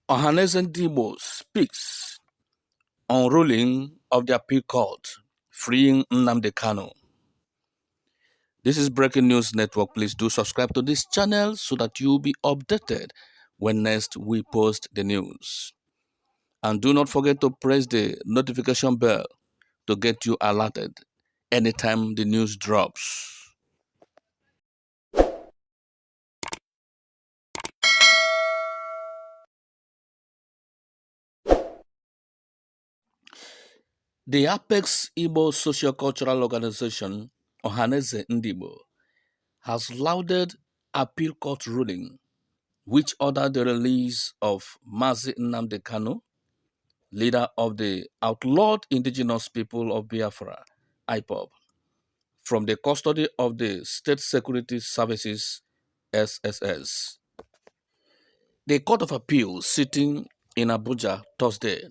Ohanaeze Ndigbo speaks on ruling of the appeal court freeing Nnamdi Kanu. This is Breaking News Network. Please do subscribe to this channel so that you'll be updated when next we post the news. And do not forget to press the notification bell to get you alerted anytime the news drops. The Apex Igbo Socio-Cultural Organization, Ohanaeze Ndigbo, has lauded appeal court ruling which ordered the release of Mazi Nnamdi Kanu, leader of the outlawed indigenous people of Biafra, IPOB, from the custody of the State Security Services, SSS. The Court of Appeal, sitting in Abuja Thursday,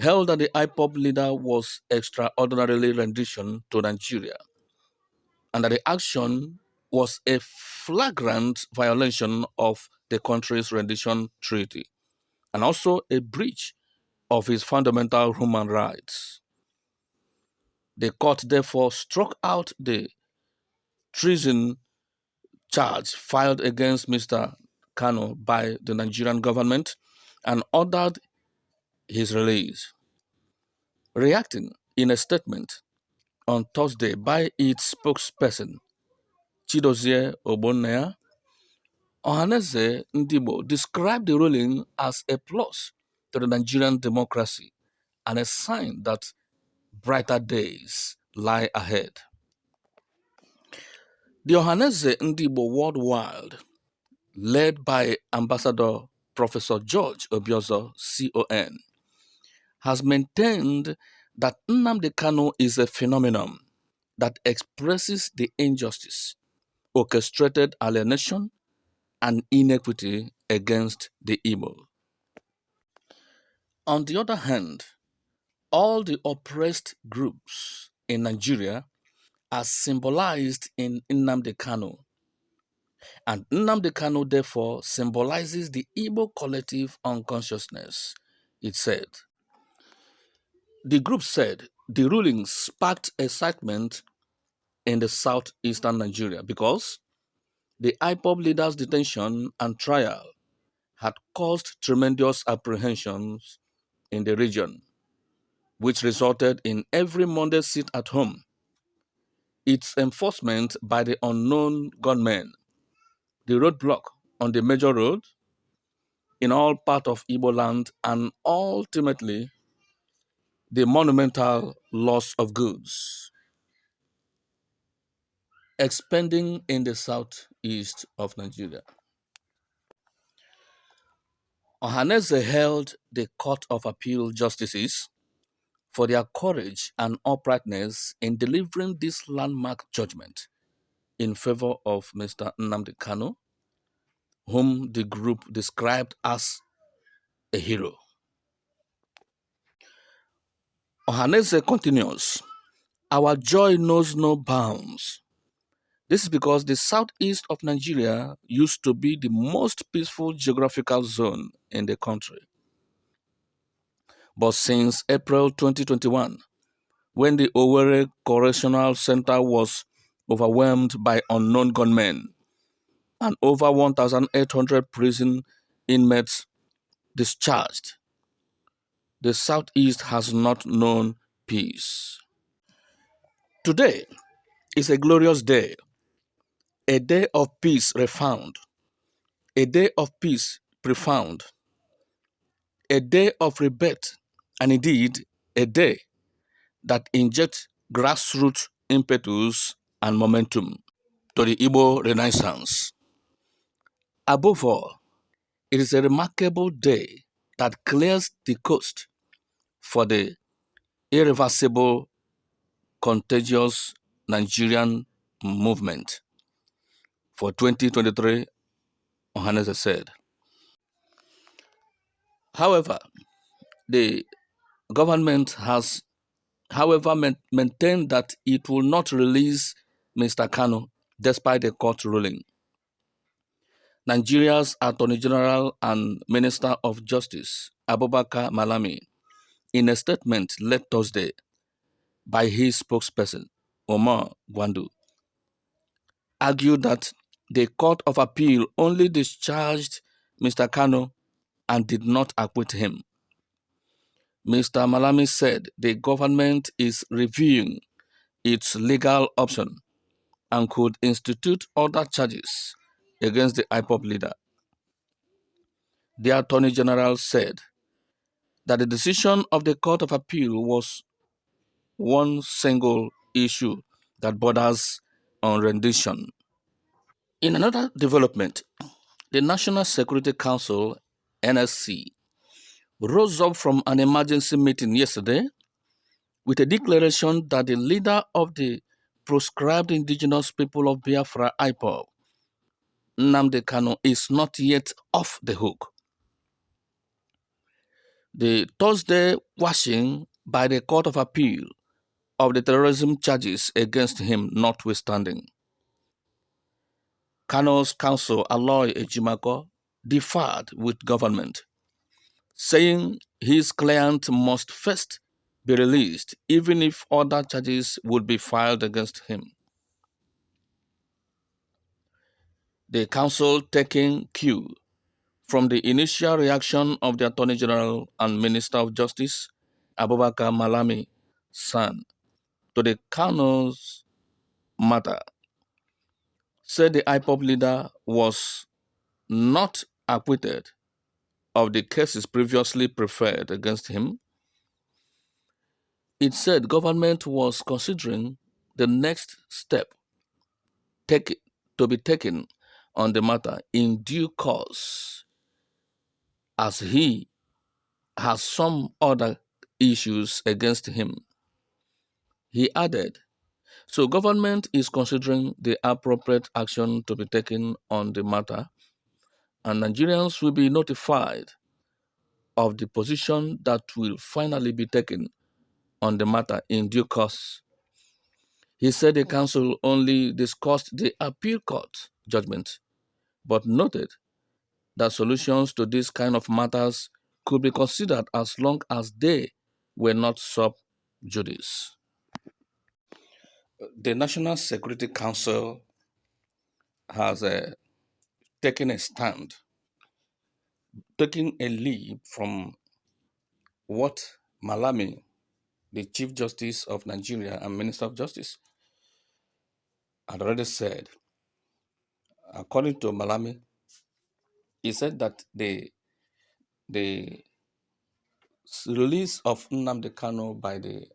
held that the IPOB leader was extraordinarily rendition to Nigeria and that the action was a flagrant violation of the country's rendition treaty and also a breach of his fundamental human rights. The court therefore struck out the treason charge filed against Mr. Kanu by the Nigerian government and ordered his release. Reacting in a statement on Thursday by its spokesperson, Chidozie Ogbonnaya, Ohanaeze Ndigbo described the ruling as a plus to the Nigerian democracy and a sign that brighter days lie ahead. The Ohanaeze Ndigbo Worldwide, led by Ambassador Professor George Obiozor, CON, has maintained that Nnamdi Kanu is a phenomenon that expresses the injustice, orchestrated alienation, and inequity against the Igbo. On the other hand, all the oppressed groups in Nigeria are symbolized in Nnamdi Kanu, and Nnamdi Kanu therefore symbolizes the Igbo collective unconsciousness, it said. The group said the ruling sparked excitement in the southeastern Nigeria because the IPOB leader's detention and trial had caused tremendous apprehensions in the region, which resulted in every Monday sit at home, its enforcement by the unknown gunmen, the roadblock on the major road in all parts of Igbo land, and ultimately the monumental loss of goods expanding in the southeast of Nigeria. Ohanaeze hailed the Court of Appeal justices for their courage and uprightness in delivering this landmark judgment in favor of Mr. Nnamdi Kanu, whom the group described as a hero. Ohanaeze continues, "Our joy knows no bounds. This is because the southeast of Nigeria used to be the most peaceful geographical zone in the country. But since April 2021, when the Owerri Correctional Center was overwhelmed by unknown gunmen and over 1,800 prison inmates discharged, the southeast has not known peace. Today is a glorious day, a day of peace refound, a day of peace profound, a day of rebirth, and indeed a day that injects grassroots impetus and momentum to the Igbo Renaissance. Above all, it is a remarkable day that clears the coast for the irreversible, contagious Nigerian movement for 2023, Ohanaeze said. However, the government has, maintained that it will not release Mr. Kanu despite the court ruling. Nigeria's Attorney General and Minister of Justice, Abubakar Malami, in a statement late Thursday by his spokesperson, Omar Gwandu, argued that the Court of Appeal only discharged Mr. Kanu and did not acquit him. Mr. Malami said the government is reviewing its legal option and could institute other charges against the IPOB leader. The Attorney General said that the decision of the Court of Appeal was one single issue that borders on rendition. In another development, the National Security Council, NSC, rose up from an emergency meeting yesterday with a declaration that the leader of the proscribed indigenous people of Biafra, IPOB, Nnamdi Kanu, is not yet off the hook. The Thursday quashing by the Court of Appeal of the terrorism charges against him notwithstanding, Kanu's counsel Aloy Ejimako differed with government, saying his client must first be released even if other charges would be filed against him. The counsel, taking cue from the initial reaction of the Attorney General and Minister of Justice, Abubakar Malami San, to the Kanu's matter, said the IPOB leader was not acquitted of the cases previously preferred against him. It said government was considering the next step to be taken on the matter in due course, as he has some other issues against him. He added, so government is considering the appropriate action to be taken on the matter, and Nigerians will be notified of the position that will finally be taken on the matter in due course. He said the council only discussed the appeal court judgment, but noted that solutions to these kind of matters could be considered as long as they were not sub judice. The National Security Council has taken a stand, taking a lead from what Malami, the Chief Justice of Nigeria and Minister of Justice, had already said. According to Malami, he said that the release of Nnamdi Kanu by the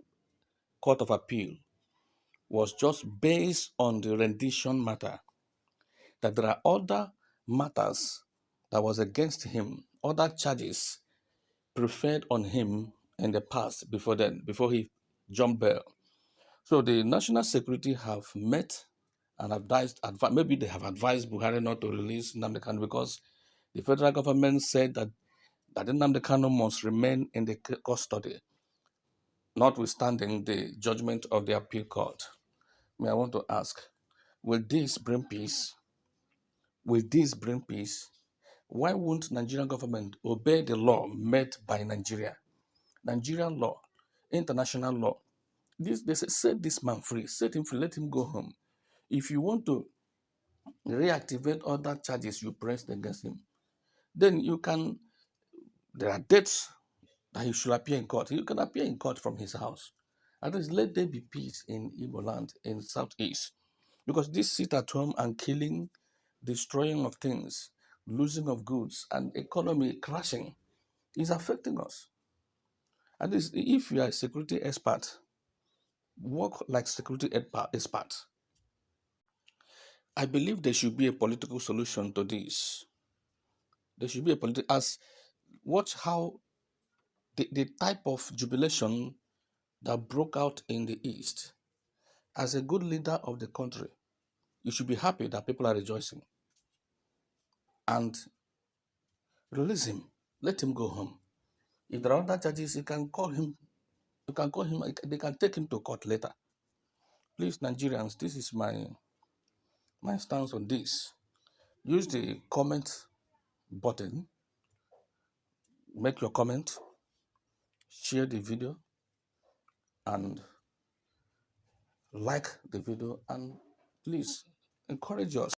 Court of Appeal was just based on the rendition matter, that there are other matters that was against him, other charges preferred on him in the past before he jumped bail. So the national security have met and maybe they have advised Buhari not to release Nnamdi Kanu because the federal government said that Nnamdi Kanu must remain in the custody, notwithstanding the judgment of the appeal court. I want to ask, will this bring peace? Will this bring peace? Why won't Nigerian government obey the law made by Nigeria? Nigerian law, international law. They say, set this man free, set him free, let him go home. If you want to reactivate other charges you pressed against him, then there are dates that he should appear in court. He can appear in court from his house. At least let there be peace in Igbo land, in Southeast. Because this sit at home and killing, destroying of things, losing of goods, and economy crashing is affecting us. At least if you are a security expert, work like security expert. I believe there should be a political solution to this. There should be a political, watch how the type of jubilation that broke out in the East. As a good leader of the country, you should be happy that people are rejoicing. And release him. Let him go home. If there are other charges, you can call him. They can take him to court later. Please, Nigerians, this is my stance on this. use the comment button, make your comment, share the video, and like the video, and please encourage us.